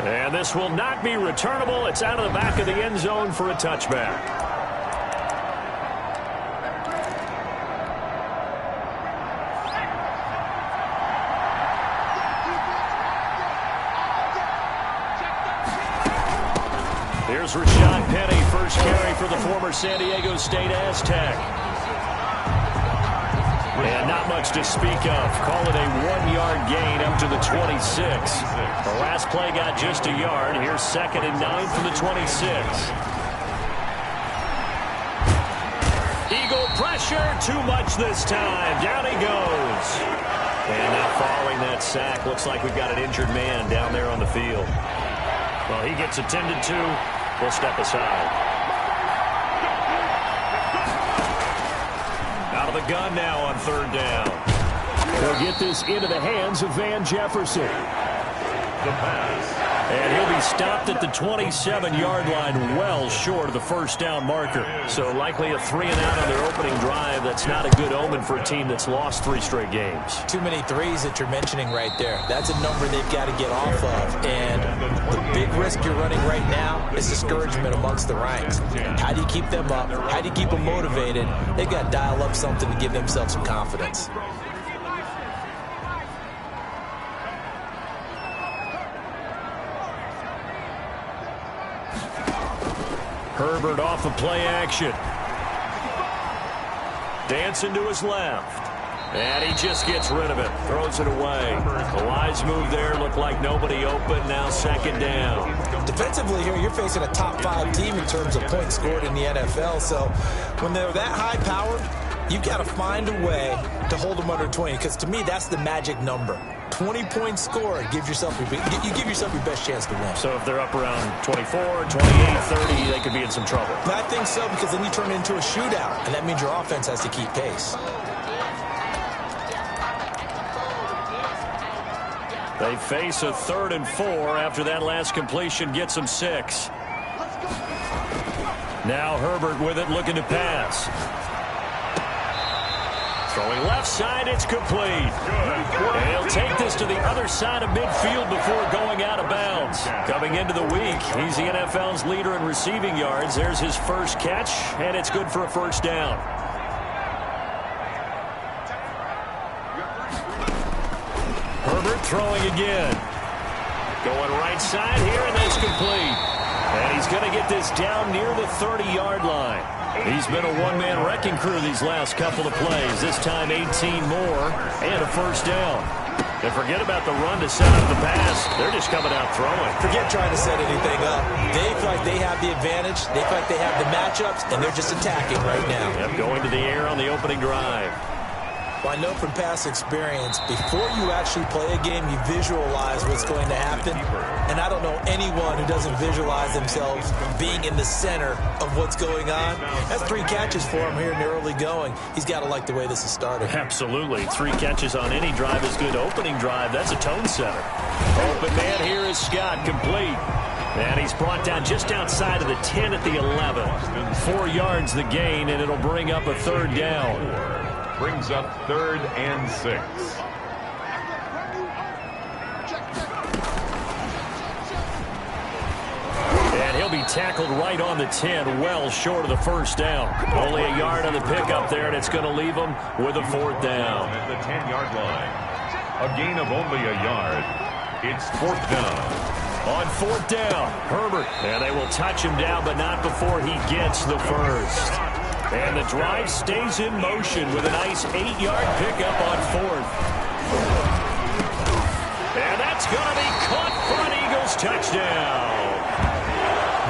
And this will not be returnable. It's out of the back of the end zone for a touchback. Here's Rashad Penny, first carry for the former San Diego State Aztec. And not much to speak of. Call it a 1-yard gain up to the 26. The last play got just a yard. Here's 2nd and 9 from the 26. Eagle pressure, too much this time. Down he goes. And now following that sack, looks like we've got an injured man down there on the field. Well, he gets attended to. We'll step aside. Out of the gun now on 3rd down. They'll get this into the hands of Van Jefferson. The pass. And he'll be stopped at the 27-yard line, well short of the first down marker. So likely a 3-and-out on their opening drive. That's not a good omen for a team that's lost 3 straight games. Too many threes that you're mentioning right there. That's a number they've got to get off of. And the big risk you're running right now is discouragement amongst the ranks. How do you keep them up? How do you keep them motivated? They've got to dial up something to give themselves some confidence. Herbert off of play action. Dancing to his left. And he just gets rid of it. Throws it away. A wise move there. Looked like nobody open. Now 2nd down. Defensively here, you're facing a top 5 team in terms of points scored in the NFL. So when they're that high-powered, you've got to find a way to hold them under 20. Because to me, that's the magic number. 20 points scored, you give yourself your best chance to win. So if they're up around 24, 28, 30, they could be in some trouble. I think so, because then you turn it into a shootout, and that means your offense has to keep pace. They face a 3rd and 4 after that last completion gets them 6. Now Herbert with it, looking to pass. Throwing left side, it's complete. And he'll take this to the other side of midfield before going out of bounds. Coming into the week, he's the NFL's leader in receiving yards. There's his first catch, and it's good for a 1st down. Herbert throwing again. Going right side here, and that's complete. And he's going to get this down near the 30-yard line. He's been a one-man wrecking crew these last couple of plays. This time 18 more and a 1st down. And forget about the run to set up the pass. They're just coming out throwing. Forget trying to set anything up. They feel like they have the advantage. They feel like they have the matchups, and they're just attacking right now. Yep, going to the air on the opening drive. Well, I know from past experience, before you actually play a game, you visualize what's going to happen. And I don't know anyone who doesn't visualize themselves being in the center of what's going on. That's 3 catches for him here in the early going. He's got to like the way this is started. Absolutely. 3 catches on any drive is good. Opening drive, that's a tone setter. Open man here is Scott, complete. And he's brought down just outside of the 10 at the 11. 4 yards the gain, and it'll bring up a 3rd down. Brings up 3rd and 6. And he'll be tackled right on the 10, well short of the 1st down. Only a yard on the pickup there, and it's going to leave him with a 4th down. At the 10-yard line. A gain of only a yard. It's 4th down. On 4th down, Herbert. And they will touch him down, but not before he gets the 1st. And the drive stays in motion with a nice 8-yard pickup on 4th. And that's going to be caught for an Eagles touchdown.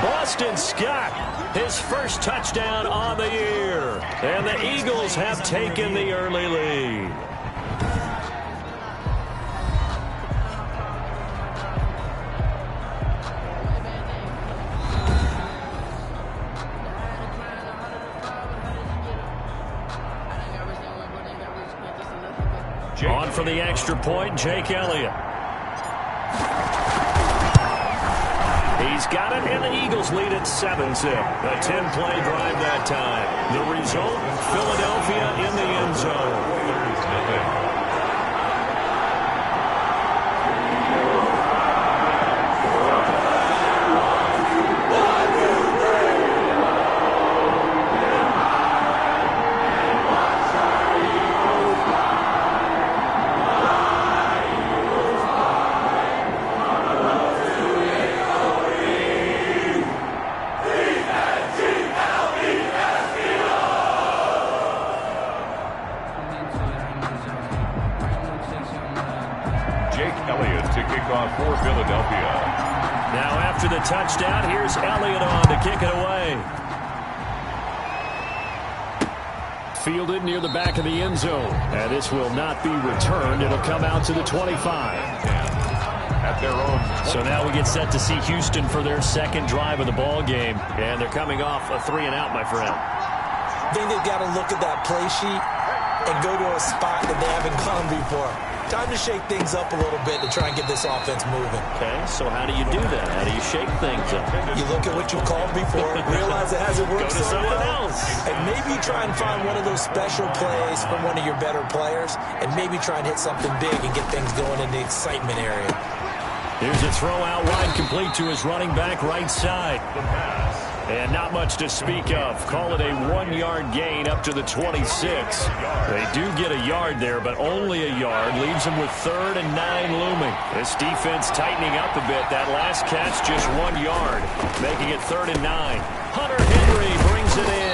Boston Scott, his first touchdown on the year. And the Eagles have taken the early lead. On for the extra point, Jake Elliott. He's got it, and the Eagles lead at 7-zip. A 10-play drive that time. The result, Philadelphia in the end zone. kickoff for Philadelphia. Now after the touchdown, here's Elliott on to kick it away. Fielded near the back of the end zone. And this will not be returned. It'll come out to the 25. At their own 20. So now we get set to see Houston for their second drive of the ball game. And they're coming off a 3-and-out, my friend. I think they've got to look at that play sheet and go to a spot that they haven't gone before. Time to shake things up a little bit to try and get this offense moving. Okay, so how do you do that? How do you shake things up? You look at what you've called before, realize it hasn't worked Go to so something well, else. and maybe try and find one of those special plays from one of your better players, and maybe try and hit something big and get things going in the excitement area. Here's a throw out wide, complete to his running back right side. The pass. And not much to speak of. Call it a 1-yard gain up to the 26. They do get a yard there, but only a yard. Leaves them with 3rd and 9 looming. This defense tightening up a bit. That last catch just 1 yard, making it 3rd and 9. Hunter Henry brings it in.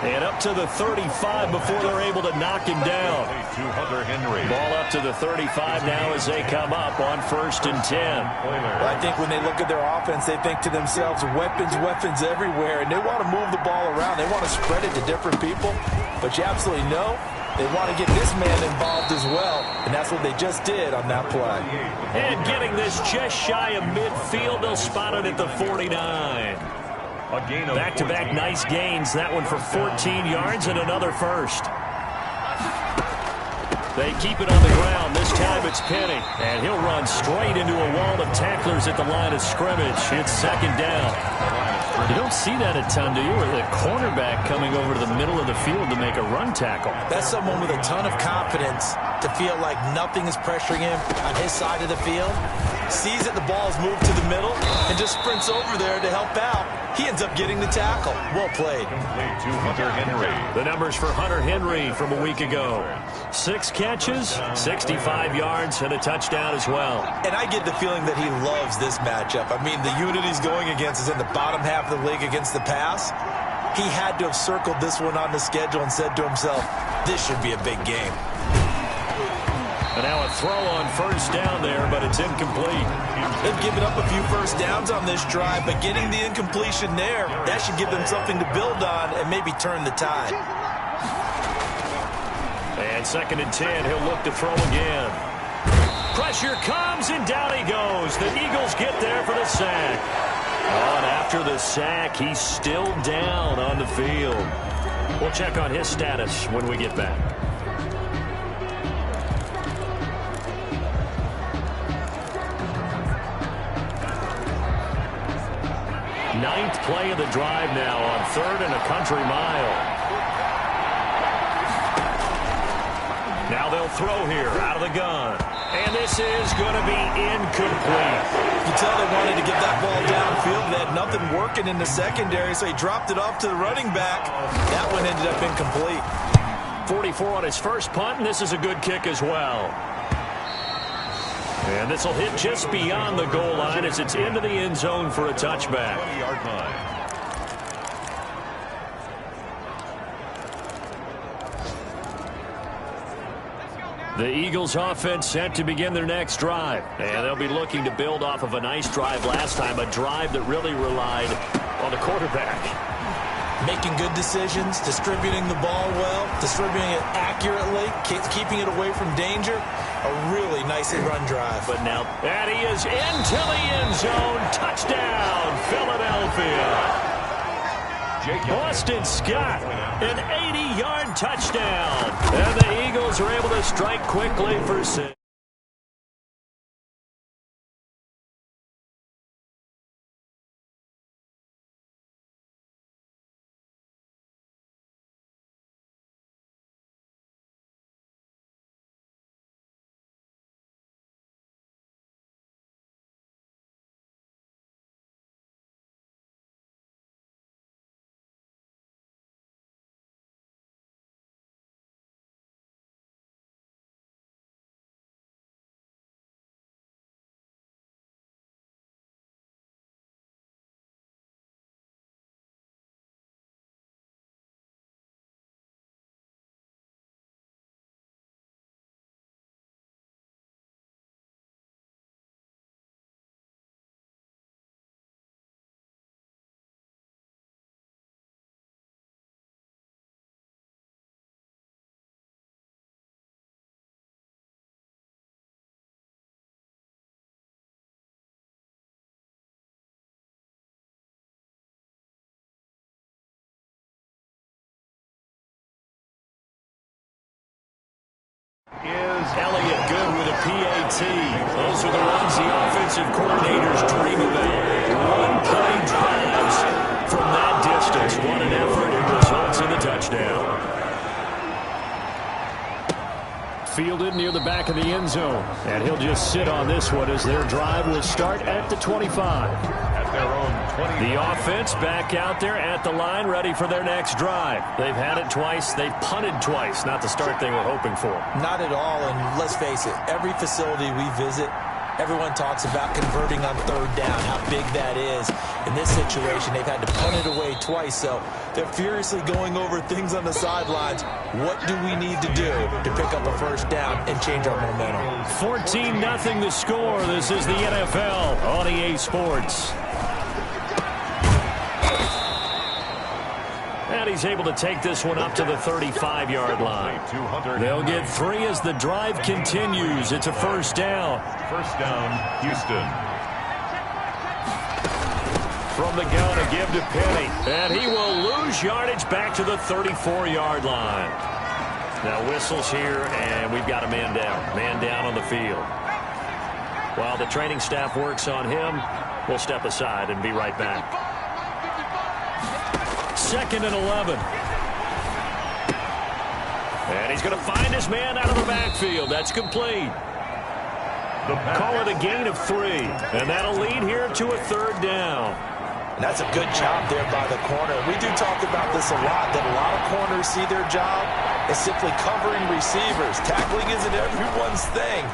And up to the 35 before they're able to knock him down. To Hunter Henry. Ball up to the 35 now as they come up on 1st and 10. Well, I think when they look at their offense, they think to themselves, weapons everywhere, and they want to move the ball around. They want to spread it to different people, but you absolutely know they want to get this man involved as well, and that's what they just did on that play. And getting this just shy of midfield, they'll spot it at the 49. A gain of Back-to-back 14. nice gains. That one for 14 yards and another first. They keep it on the ground. This time it's Penny. And he'll run straight into a wall of tacklers at the line of scrimmage. It's 2nd down. You don't see that a ton, do you? Or the cornerback coming over to the middle of the field to make a run tackle. That's someone with a ton of confidence to feel like nothing is pressuring him on his side of the field. Sees that the ball is moved to the middle and just sprints over there to help out. He ends up getting the tackle. Well played. To Hunter Henry. The numbers for Hunter Henry from a week ago. 6 catches, 65 yards, and a touchdown as well. And I get the feeling that he loves this matchup. I mean, the unit he's going against is in the bottom half of the league against the pass. He had to have circled this one on the schedule and said to himself, this should be a big game. And now a throw on 1st down there, but it's incomplete. They've given up a few first downs on this drive, but getting the incompletion there, that should give them something to build on and maybe turn the tide. And 2nd and 10, he'll look to throw again. Pressure comes, and down he goes. The Eagles get there for the sack. Oh, and after the sack, he's still down on the field. We'll check on his status when we get back. 9th play of the drive now on 3rd and a country mile. Now they'll throw here out of the gun. And this is going to be incomplete. You tell they wanted to get that ball downfield. They had nothing working in the secondary, so he dropped it off to the running back. That one ended up incomplete. 44 on his first punt, and this is a good kick as well. And this will hit just beyond the goal line as it's into the end zone for a touchback. 20-yard line. The Eagles offense set to begin their next drive. And they'll be looking to build off of a nice drive last time, a drive that really relied on the quarterback. Making good decisions, distributing the ball well, distributing it accurately, keeping it away from danger. A really nicely run drive. But now, and he is into the end zone. Touchdown, Philadelphia. Boston Scott, an 80-yard touchdown. And the Eagles are able to strike quickly for 6. is Elliott good with a PAT. Those are the ones the offensive coordinators dream about. One-play drives from that distance. What an effort. It results in the touchdown. Fielded near the back of the end zone. And he'll just sit on this one as their drive will start at the 25. at their own 20. The offense back out there at the line, ready for their next drive. They've had it twice. They've punted twice. Not the start they were hoping for. Not at all, and let's face it, every facility we visit, everyone talks about converting on third down, how big that is. In this situation, they've had to punt it away twice, so they're furiously going over things on the sidelines. What do we need to do to pick up a first down and change our momentum? 14-0 the score. This is the NFL on EA Sports. And he's able to take this one up to the 35-yard line. They'll get 3 as the drive continues. It's a first down. First down, Houston. From the gun, a give to Penny. And he will lose yardage back to the 34-yard line. Now whistles here, and we've got a man down. Man down on the field. While the training staff works on him, we'll step aside and be right back. 2nd and 11. And he's going to find his man out of the backfield. That's complete. Call it a gain of 3. And that'll lead here to a third down. And that's a good job there by the corner. We do talk about this a lot, that a lot of corners see their job as simply covering receivers. Tackling isn't everyone's thing.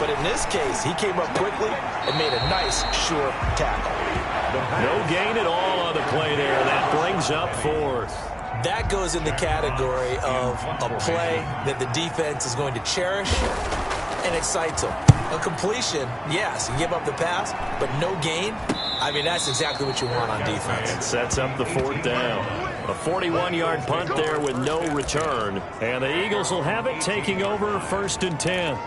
But in this case, he came up quickly and made a nice, sure tackle. No gain at all on the play there. That brings up 4th. That goes in the category of a play that the defense is going to cherish and excites them. A completion, yes, you give up the pass, but no gain. I mean, that's exactly what you want on defense. It sets up the 4th down. A 41-yard punt there with no return. And the Eagles will have it, taking over 1st and 10.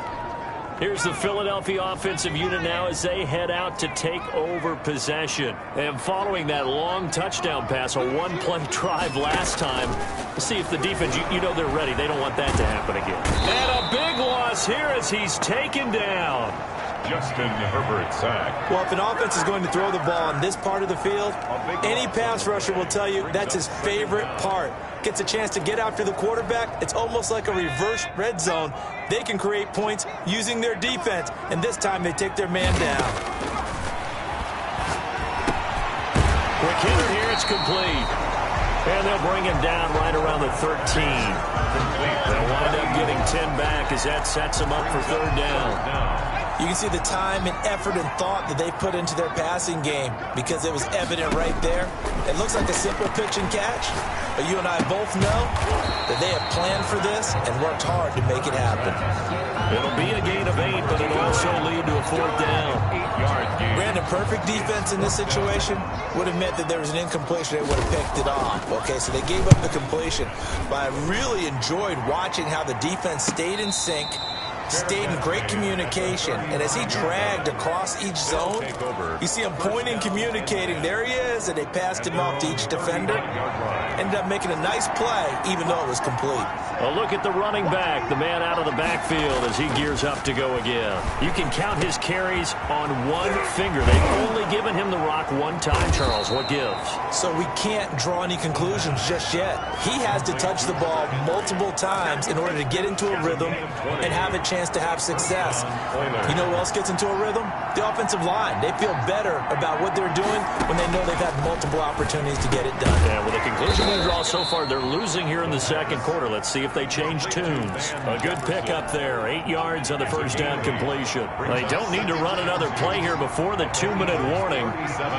Here's the Philadelphia offensive unit now as they head out to take over possession. And following that long touchdown pass, a one-play drive last time, we'll see if the defense, you know they're ready. They don't want that to happen again. And a big loss here as he's taken down. Justin Herbert sack. Well, if an offense is going to throw the ball on this part of the field, any pass rusher will tell you that's his favorite part. Gets a chance to get after the quarterback. It's almost like a reverse red zone. They can create points using their defense, and this time they take their man down. Quick hitter here, it's complete. And they'll bring him down right around the 13. They'll wind up getting 10 back as that sets them up for third down. You can see the time and effort and thought that they put into their passing game because it was evident right there. It looks like a simple pitch and catch, but you and I both know that they have planned for this and worked hard to make it happen. It'll be a gain of 8, but it'll also lead to a 4th down. 8-yard gain. Brandon, perfect defense in this situation would have meant that there was an incompletion. They would have picked it off. Okay, so they gave up the completion, but I really enjoyed watching how the defense stayed in sync, stayed in great communication, and as he dragged across each zone, you see him pointing, communicating. There he is, and they passed him off to each defender. Ended up making a nice play, even though it was complete. A look at the running back, the man out of the backfield as he gears up to go again. You can count his carries on one finger. They've only given him the rock one time, Charles. What gives? So we can't draw any conclusions just yet. He has to touch the ball multiple times in order to get into a rhythm and have a chance to have success. You know who else gets into a rhythm? The offensive line. They feel better about what they're doing when they know they've had multiple opportunities to get it done. Yeah, with the conclusion we draw so far, they're losing here in the second quarter. Let's see if they change tunes. A good pickup there. 8 yards on the first down completion. They don't need to run another play here before the 2-minute warning.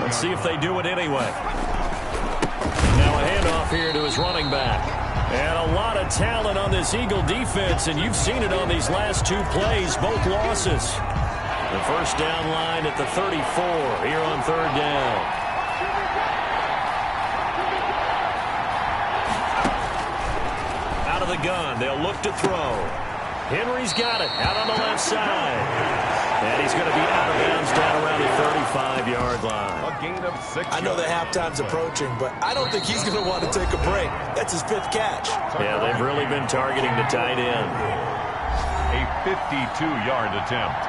Let's see if they do it anyway. Now a handoff here to his running back. And a lot of talent on this Eagle defense, and you've seen it on these last 2 plays, both losses. The first down line at the 34 here on third down. Out of the gun, they'll look to throw. Henry's got it out on the left side. And he's going to be out of bounds down around the 35-yard line. A gain of 6. I know the halftime's approaching, but I don't think he's going to want to take a break. That's his 5th catch. Yeah, they've really been targeting the tight end. A 52-yard attempt.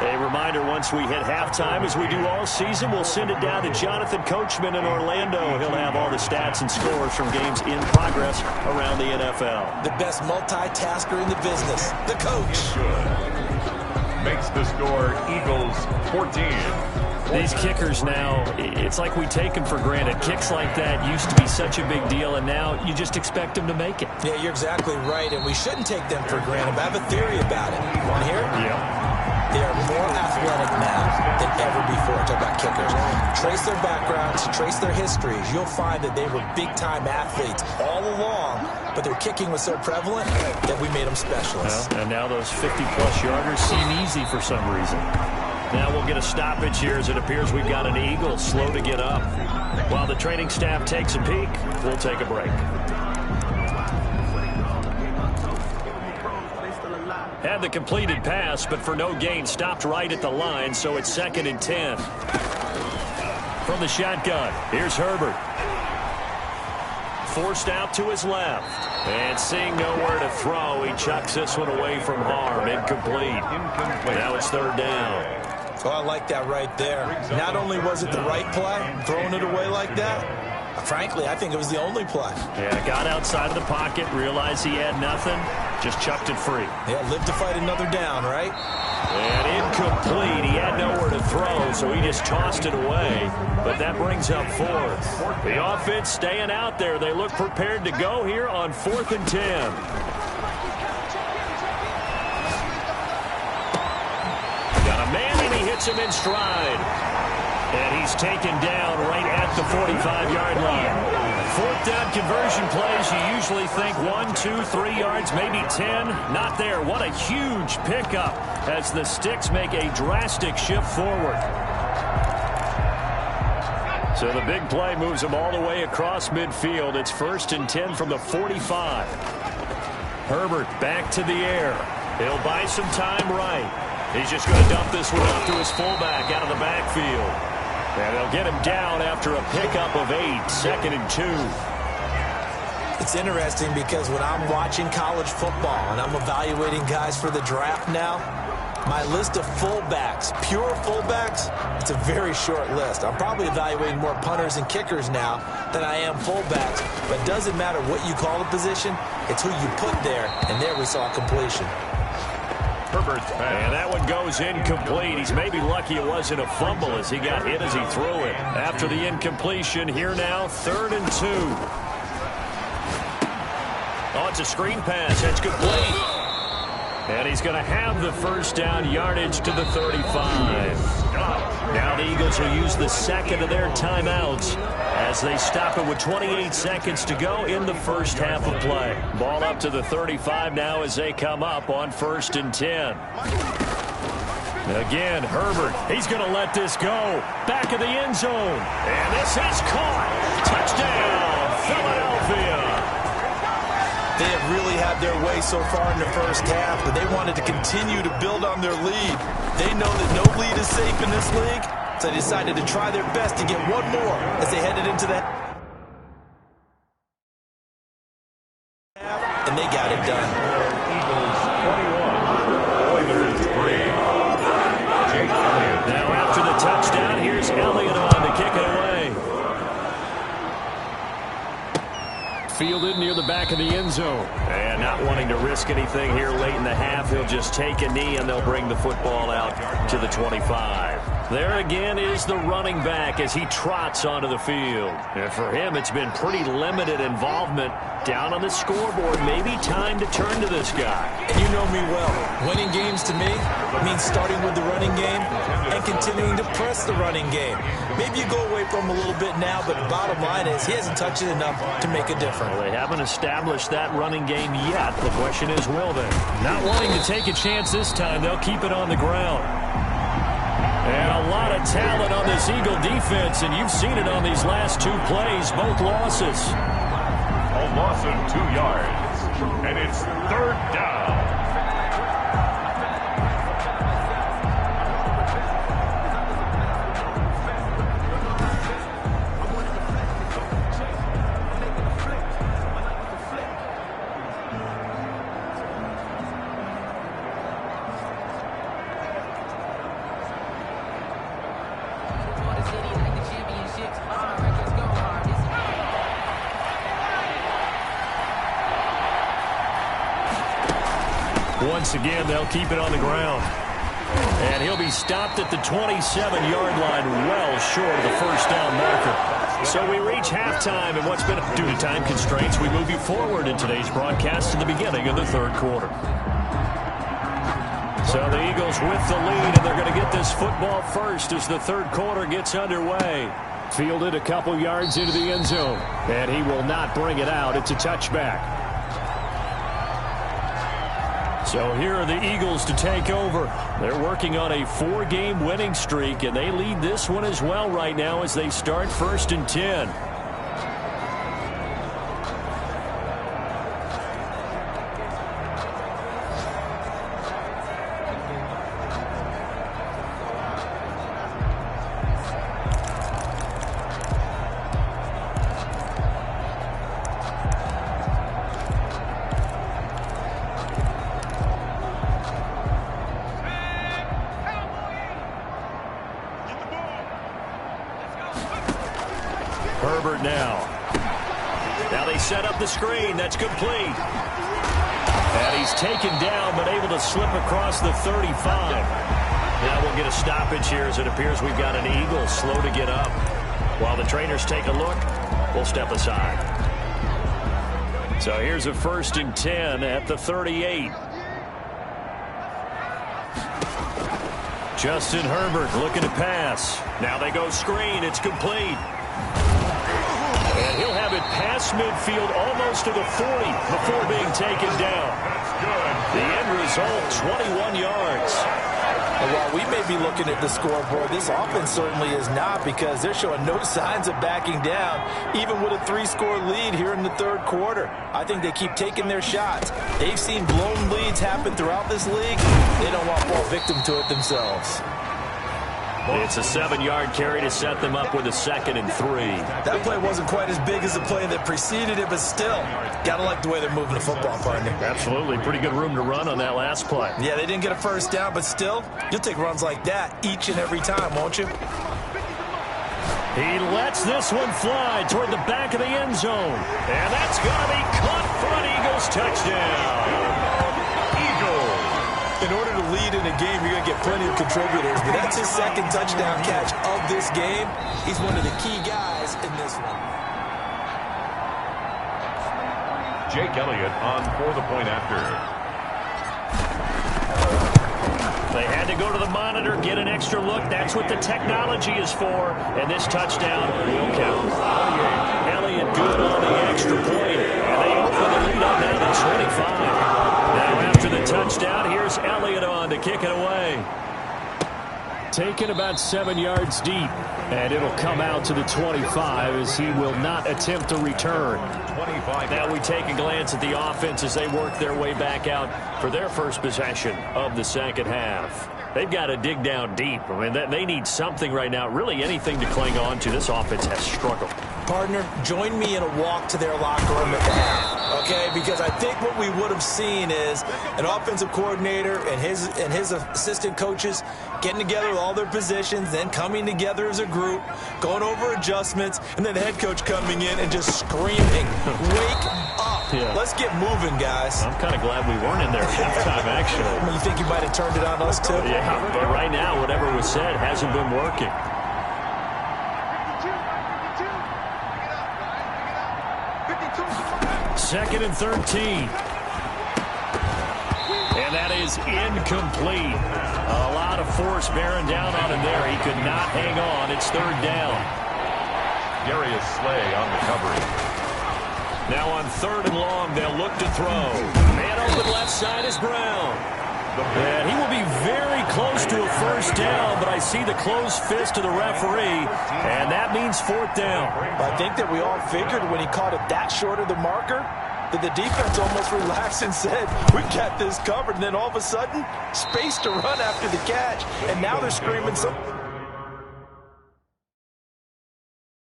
A reminder, once we hit halftime, as we do all season, we'll send it down to Jonathan Coachman in Orlando. He'll have all the stats and scores from games in progress around the NFL. The best multitasker in the business, the coach. Good. Makes the score Eagles 14. These kickers now, it's like we take them for granted. Kicks like that used to be such a big deal, and now you just expect them to make it. Yeah, you're exactly right, and we shouldn't take them for granted. But I have a theory about it. You want to hear it? Yeah. They are more athletic now than ever before. Talk about kickers. Trace their backgrounds, trace their histories. You'll find that they were big-time athletes all along, but their kicking was so prevalent that we made them specialists. Well, and now those 50-plus yarders seem easy for some reason. Now we'll get a stoppage here as it appears we've got an Eagle slow to get up. While the training staff takes a peek, we'll take a break. Had the completed pass, but for no gain, stopped right at the line, so it's 2nd and 10. From the shotgun, here's Herbert. Forced out to his left. And seeing nowhere to throw, he chucks this one away from harm. Incomplete. Now it's 3rd down. Oh, I like that right there. Not only was it the right play, throwing it away like that, frankly, I think it was the only play. Yeah, got outside of the pocket, realized he had nothing, just chucked it free. Yeah, live to fight another down, right? And incomplete. He had nowhere to throw, so he just tossed it away. But that brings up 4th. The offense staying out there. They look prepared to go here on 4th and 10. Got a man, and he hits him in stride. And he's taken down right at the 45-yard line. 4th down conversion plays, you usually think 1, 2, 3 yards, maybe 10. Not there. What a huge pickup as the Sticks make a drastic shift forward. So the big play moves them all the way across midfield. It's 1st and 10 from the 45. Herbert back to the air. He'll buy some time right. He's just going to dump this one off to his fullback out of the backfield. And they'll get him down after a pickup of 8, 2nd and 2. It's interesting because when I'm watching college football and I'm evaluating guys for the draft now, my list of fullbacks, pure fullbacks, it's a very short list. I'm probably evaluating more punters and kickers now than I am fullbacks. But it doesn't matter what you call the position, it's who you put there. And there we saw completion. And that one goes incomplete. He's maybe lucky it wasn't a fumble as he got hit as he threw it. After the incompletion, here now, 3rd and 2. Oh, it's a screen pass. That's complete. And he's going to have the 1st down yardage to the 35. Now the Eagles will use the 2nd of their timeouts as they stop it with 28 seconds to go in the 1st half of play. Ball up to the 35 now as they come up on 1st and 10. Again, Herbert, he's going to let this go. Back of the end zone. And this is caught. Touchdown, Philadelphia. They have really had their way so far in the 1st half, but they wanted to continue to build on their lead. They know that no lead is safe in this league, so they decided to try their best to get one more as they headed into that half, and they got it done. Eagles 21, Oilers 3. Jake Elliott. Now after the touchdown, here's Elliott on to kick it away. Fielded near the back of the end zone. And not wanting to risk anything here late in the half, he'll just take a knee and they'll bring the football out to the 25. There again is the running back as he trots onto the field. And for him, it's been pretty limited involvement down on the scoreboard. Maybe time to turn to this guy. And you know me well. Winning games to me means starting with the running game and continuing to press the running game. Maybe you go away from him a little bit now, but the bottom line is he hasn't touched it enough to make a difference. Well, they haven't established that running game yet. The question is, will they? Not wanting to take a chance this time, they'll keep it on the ground. And a lot of talent on this Eagle defense, and you've seen it on these last 2 plays, both losses. A loss of 2 yards, and it's 3rd down. Once again, they'll keep it on the ground. And he'll be stopped at the 27-yard line, well short of the first down marker. So we reach halftime, and what's been, due to time constraints, we move you forward in today's broadcast to the beginning of the third quarter. So the Eagles with the lead, and they're going to get this football first as the third quarter gets underway. Fielded a couple yards into the end zone, and he will not bring it out. It's a touchback. So here are the Eagles to take over. They're working on a 4-game winning streak, and they lead this one as well right now as they start 1st and 10. Herbert now. Now they set up the screen. That's complete. And he's taken down, but able to slip across the 35. Now we'll get a stoppage here as it appears we've got an Eagle slow to get up. While the trainers take a look, we'll step aside. So here's a 1st and 10 at the 38. Justin Herbert looking to pass. Now they go screen. It's complete. And he'll have it past midfield almost to the 40 before being taken down. That's good. The end result, 21 yards. And while we may be looking at the scoreboard, this offense certainly is not, because they're showing no signs of backing down, even with a 3-score lead here in the third quarter. I think they keep taking their shots. They've seen blown leads happen throughout this league. They don't want to fall victim to it themselves. It's a 7-yard carry to set them up with a 2nd and 3. That play wasn't quite as big as the play that preceded it, but still, got to like the way they're moving the football, partner. Absolutely. Pretty good room to run on that last play. Yeah, they didn't get a first down, but still, you'll take runs like that each and every time, won't you? He lets this one fly toward the back of the end zone. And that's going to be caught for an Eagles touchdown. In order to lead in a game, you're going to get plenty of contributors, but that's his 2nd touchdown catch of this game. He's one of the key guys in this one. Jake Elliott on for the point after. They had to go to the monitor, get an extra look. That's what the technology is for, and this touchdown will count. Elliott good on the extra point, and they open the lead up now to 25. Now after the touchdown, here's Elliott on to kick it away. Taken about 7 yards deep, and it'll come out to the 25 as he will not attempt to return. 25. Now we take a glance at the offense as they work their way back out for their first possession of the second half. They've got to dig down deep. I mean, they need something right now, really anything to cling on to. This offense has struggled. Partner, join me in a walk to their locker room at the half, okay? Because I think what we would have seen is an offensive coordinator and his assistant coaches getting together with all their positions, then coming together as a group, going over adjustments, and then the head coach coming in and just screaming, "Wake up! Yeah. Let's get moving, guys." I'm kind of glad we weren't in there at halftime, actually. I mean, you think you might have turned it on us, too? Yeah, but right now, whatever was said hasn't been working. Second and 13. And that is incomplete. A lot of force bearing down on him there. He could not hang on. It's 3rd down. Darius Slay on the coverage. Now on 3rd and long, they'll look to throw. Man open left side is Brown. And he will be very close to a first down, but I see the closed fist of the referee, and that means 4th down. I think that we all figured when he caught it that short of the marker that the defense almost relaxed and said, "We've got this covered," and then all of a sudden, space to run after the catch, and now they're screaming,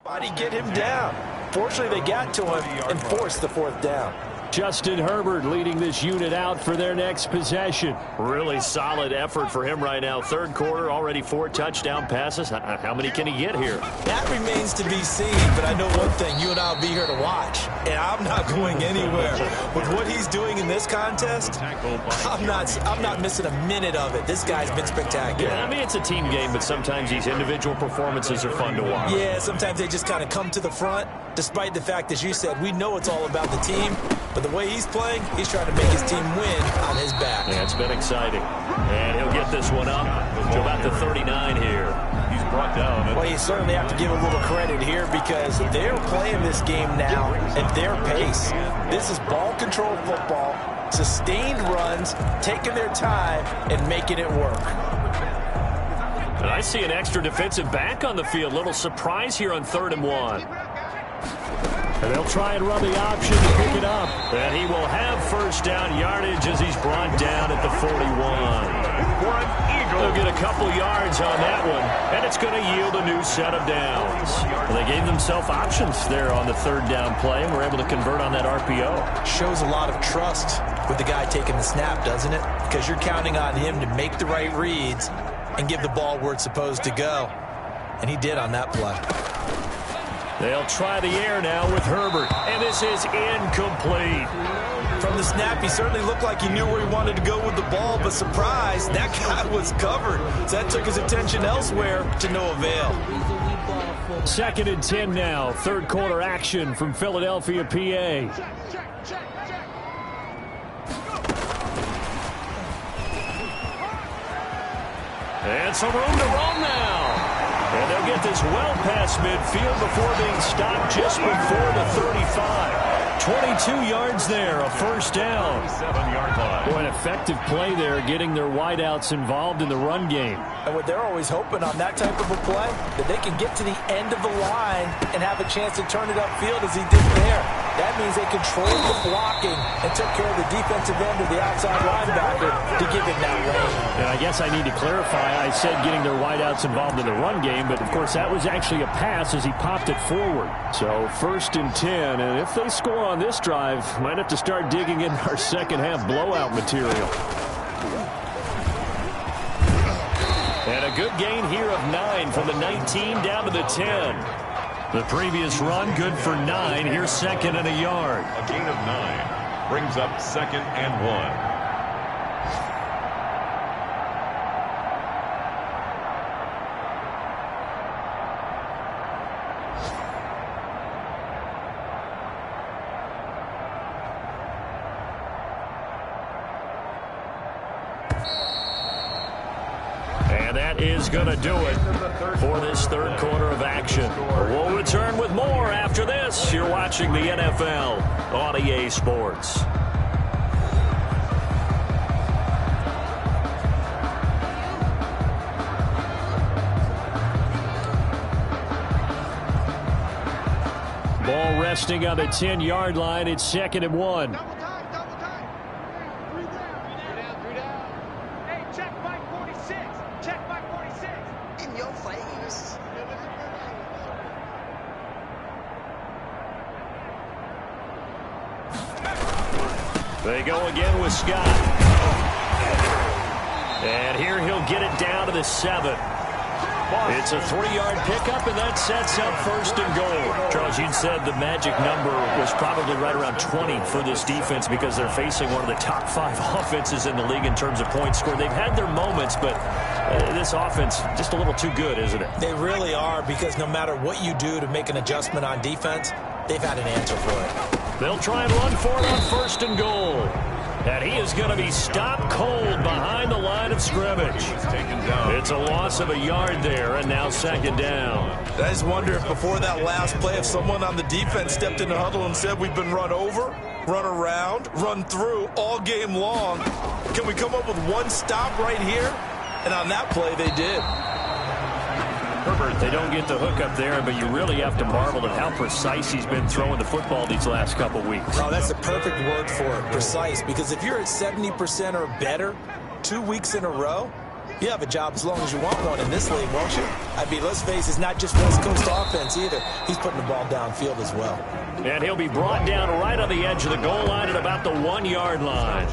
"Somebody get him down." Fortunately, they got to him and forced the 4th down. Justin Herbert leading this unit out for their next possession. Really solid effort for him right now. Third quarter, already 4 touchdown passes. How many can he get here? That remains to be seen, but I know one thing. You and I will be here to watch, and I'm not going anywhere. With what he's doing in this contest, I'm not missing a minute of it. This guy's been spectacular. Yeah, I mean, it's a team game, but sometimes these individual performances are fun to watch. Yeah, sometimes they just kind of come to the front, despite the fact, as you said, we know it's all about the team, but the way he's playing, he's trying to make his team win on his back. Yeah, it's been exciting. And he'll get this one up to about the 39 here. He's brought down. Well, you certainly have to give a little credit here because they're playing this game now at their pace. This is ball control football, sustained runs, taking their time, and making it work. And I see an extra defensive back on the field. Little surprise here on 3rd and 1. And they'll try and run the option to pick it up. And he will have first down yardage as he's brought down at the 41. They'll get a couple yards on that one, and it's going to yield a new set of downs. Well, they gave themselves options there on the 3rd down play, and were able to convert on that RPO. Shows a lot of trust with the guy taking the snap, doesn't it? Because you're counting on him to make the right reads and give the ball where it's supposed to go. And he did on that play. They'll try the air now with Herbert, and this is incomplete. From the snap, he certainly looked like he knew where he wanted to go with the ball, but surprise, that guy was covered. So that took his attention elsewhere to no avail. 2nd and 10 now, 3rd quarter action from Philadelphia, PA. And some room to run now. And they'll get this well past midfield before being stopped just before the 35. 22 yards there, a first down. 7-yard line. Boy, an effective play there, getting their wideouts involved in the run game. And what they're always hoping on that type of a play, that they can get to the end of the line and have a chance to turn it upfield as he did there. That means they controlled the blocking and took care of the defensive end of the outside linebacker to give him that lane. And I guess I need to clarify, I said getting their wideouts involved in the run game, but of course that was actually a pass as he popped it forward. So 1st and 10, and if they score on this drive, might have to start digging in our second half blowout material. And a good gain here of 9 from the 19 down to the 10. The previous run good for 9. Here's 2nd and a yard. A gain of 9 brings up 2nd and 1. Is going to do it for this 3rd quarter of action. We'll return with more after this. You're watching the NFL on EA Sports. Ball resting on the 10-yard line. It's 2nd and 1. They go again with Scott. And here he'll get it down to the 7. It's a 3-yard pickup, and that sets up 1st and goal. Charles, you said the magic number was probably right around 20 for this defense because they're facing one of the top 5 offenses in the league in terms of points scored. They've had their moments, but this offense just a little too good, isn't it? They really are, because no matter what you do to make an adjustment on defense, they've had an answer for it. They'll try and run for it on 1st and goal. And he is going to be stopped cold behind the line of scrimmage. It's a loss of a yard there, and now 2nd down. I just wonder if before that last play, if someone on the defense stepped in the huddle and said, we've been run over, run around, run through all game long. Can we come up with one stop right here? And on that play, they did. Herbert, they don't get the hook up there, but you really have to marvel at how precise he's been throwing the football these last couple weeks. Oh, that's the perfect word for it, precise, because if you're at 70% or better 2 weeks in a row, You have a job as long as you want one in this league, won't you? I mean, let's face it, it's not just West Coast offense either. He's putting the ball downfield as well. And he'll be brought down right on the edge of the goal line at about the 1-yard line.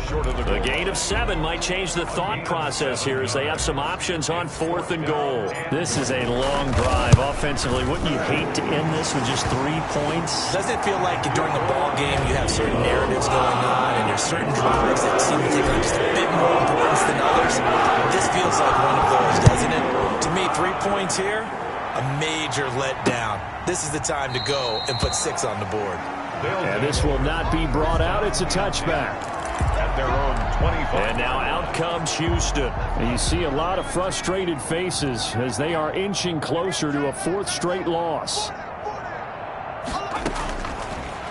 The gain of 7 might change the thought process here as they have some options on 4th and goal. This is a long drive offensively. Wouldn't you hate to end this with just 3 points? Doesn't it feel like during a ball game you have certain narratives going on and there's certain drives that seem to take on just a bit more importance than others? This feels like one of those, doesn't it? To me, 3 points here, a major letdown. This is the time to go and put 6 on the board. And this will not be brought out. It's a touchback. At their own 25. And now out comes Houston. And you see a lot of frustrated faces as they are inching closer to a 4th straight loss.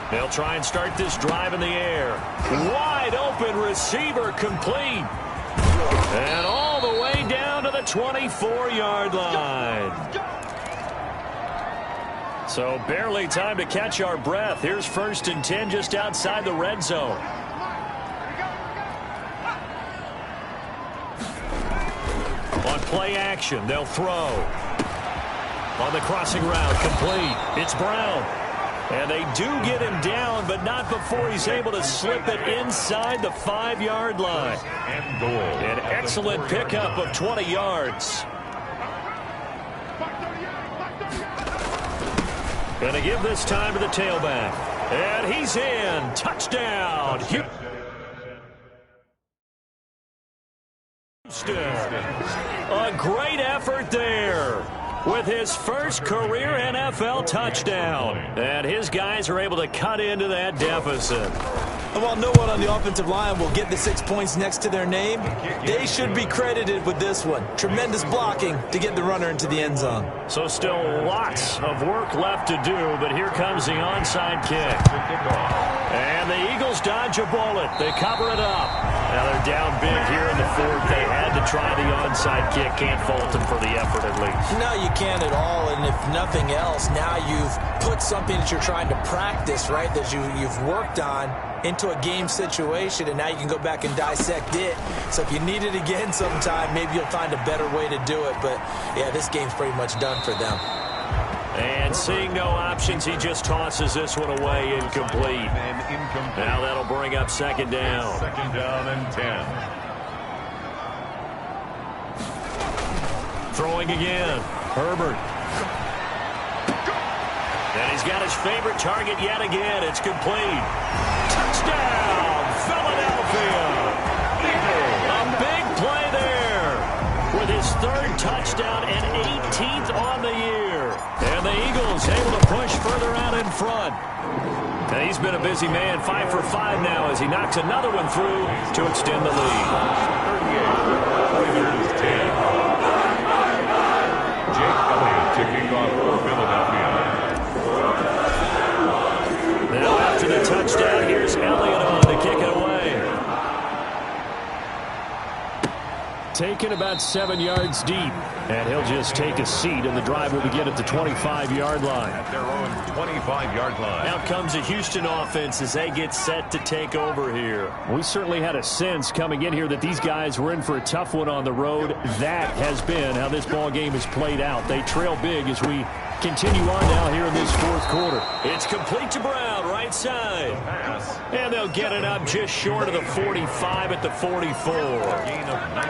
They'll try and start this drive in the air. Wide open receiver complete. And all the way down to the 24-yard line. So barely time to catch our breath. Here's 1st and 10 just outside the red zone. On play action, they'll throw. On the crossing route, complete. It's Brown. And they do get him down, but not before he's able to slip it inside the 5-yard line. An excellent pickup of 20 yards. Going to give this time to the tailback. And he's in. Touchdown. Houston. A great effort there with his first career NFL touchdown. And his guys are able to cut into that deficit. And while no one on the offensive line will get the 6 points next to their name, they should be credited with this one. Tremendous blocking to get the runner into the end zone. So still lots of work left to do, but here comes the onside kick. And the Eagles dodge a bullet. They cover it up. Now they're down big here in the 4th. They had to try the onside kick. Can't fault them for the effort at least. No, you can't at all. And if nothing else, now you've put something that you're trying to practice, right, that you've worked on into a game situation, and now you can go back and dissect it. So if you need it again sometime, maybe you'll find a better way to do it. But, yeah, this game's pretty much done for them. And seeing no options, he just tosses this one away, incomplete. Now that'll bring up 2nd down. 2nd down and 10. Throwing again. Herbert. And he's got his favorite target yet again. It's complete. Touchdown, Philadelphia. A big play there with his 3rd touchdown and 18th on the year. And the Eagles able to push further out in front. And he's been a busy man, 5 for 5 now as he knocks another one through to extend the lead. 38. Jake Elliott kicking off for Philadelphia. Now after the touchdown, here's Elliott on to kick it away. Taken about 7 yards deep. And he'll just take a seat, and the drive will begin at the 25-yard line. At their own 25-yard line. Out comes a Houston offense as they get set to take over here. We certainly had a sense coming in here that these guys were in for a tough one on the road. That has been how this ball game has played out. They trail big as we continue on now here in this 4th quarter. It's complete to Brown, right side. And they'll get it up just short of the 45 at the 44.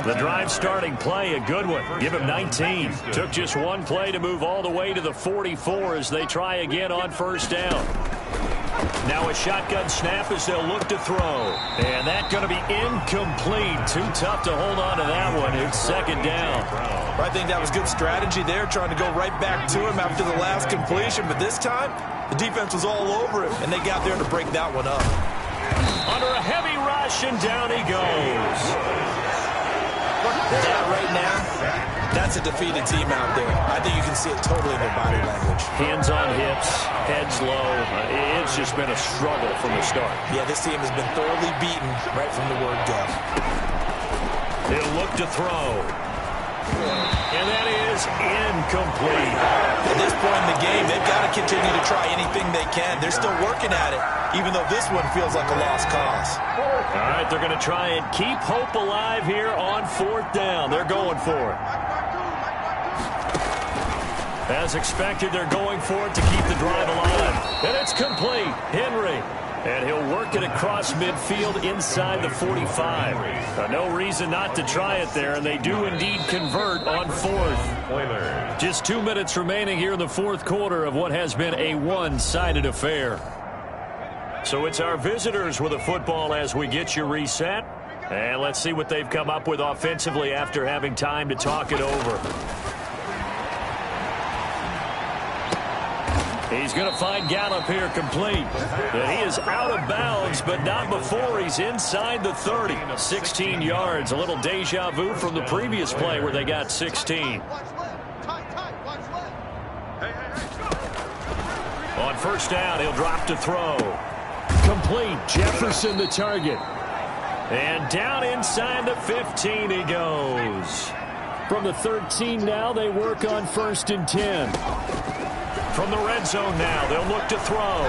The drive starting play, a good one. Give him 19. Took just one play to move all the way to the 44 as they try again on 1st down. Now a shotgun snap as they'll look to throw. And that's going to be incomplete. Too tough to hold on to that one. It's 2nd down. I think that was good strategy there, trying to go right back to him after the last completion. But this time, the defense was all over him, and they got there to break that one up. Under a heavy rush, and down he goes. That right now, that's a defeated team out there. I think you can see it totally in their body language. Hands on hips, heads low. It's just been a struggle from the start. Yeah, this team has been thoroughly beaten right from the word go. He'll look to throw. And that is incomplete. At this point in the game, they've got to continue to try anything they can. They're still working at it, even though this one feels like a lost cause. All right, they're going to try and keep hope alive here on 4th down. They're going for it. As expected, they're going for it to keep the drive alive. And it's complete. Henry. And he'll work it across midfield inside the 45. No reason not to try it there, and they do indeed convert on 4th. Just 2 minutes remaining here in the 4th quarter of what has been a one-sided affair. So it's our visitors with the football as we get you reset. And let's see what they've come up with offensively after having time to talk it over. He's going to find Gallup here complete. And he is out of bounds, but not before he's inside the 30. 16 yards, a little deja vu from the previous play where they got 16. On 1st down, he'll drop to throw. Complete. Jefferson the target. And down inside the 15 he goes. From the 13 now, they work on 1st and 10. From the red zone now, they'll look to throw.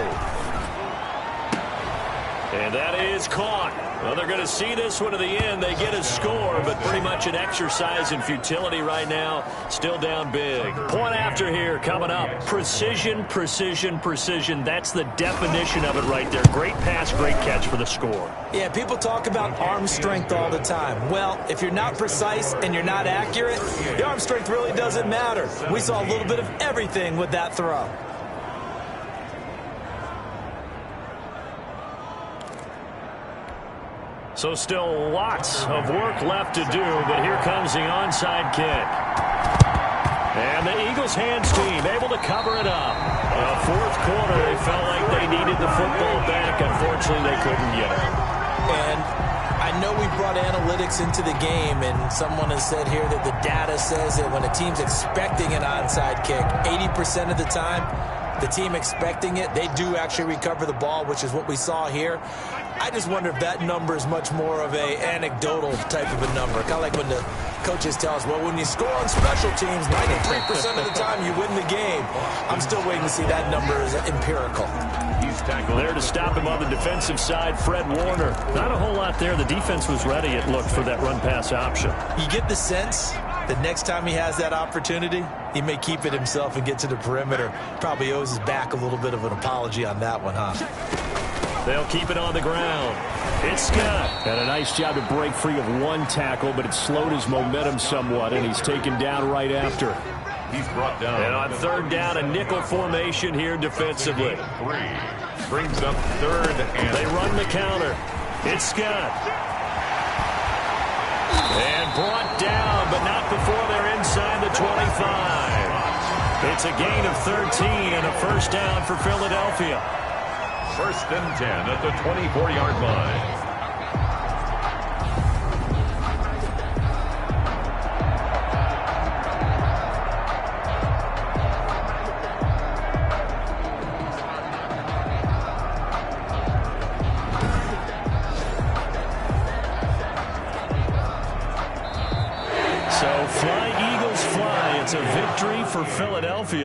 And that is caught. Well, they're going to see this one to the end. They get a score, but pretty much an exercise in futility right now. Still down big. Point after here coming up. Precision, precision, precision. That's the definition of it right there. Great pass, great catch for the score. Yeah, people talk about arm strength all the time. Well, if you're not precise and you're not accurate, the arm strength really doesn't matter. We saw a little bit of everything with that throw. So still lots of work left to do, but here comes the onside kick. And the Eagles hands team able to cover it up. 4th quarter, they felt like they needed the football back. Unfortunately, they couldn't get it. And I know we brought analytics into the game, and someone has said here that the data says that when a team's expecting an onside kick, 80% of the time, the team expecting it, they do actually recover the ball, which is what we saw here. I just wonder if that number is much more of a anecdotal type of a number. Kind of like when the coaches tell us, well, when you score on special teams, 93% of the time you win the game. I'm still waiting to see that number is empirical. There to stop him on the defensive side, Fred Warner. Not a whole lot there. The defense was ready, it looked, for that run-pass option. You get the sense that next time he has that opportunity, he may keep it himself and get to the perimeter. Probably owes his back a little bit of an apology on that one, huh? They'll keep it on the ground. It's Scott. And a nice job to break free of one tackle, but it slowed his momentum somewhat, and he's taken down right after. He's brought down. And on 3rd down, a nickel formation here defensively. 3 brings up 3rd and they run the counter. It's Scott. And brought down, but not before they're inside the 25. It's a gain of 13 and a 1st down for Philadelphia. 1st and 10 at the 24-yard line. So fly, Eagles fly. It's a victory for Philadelphia.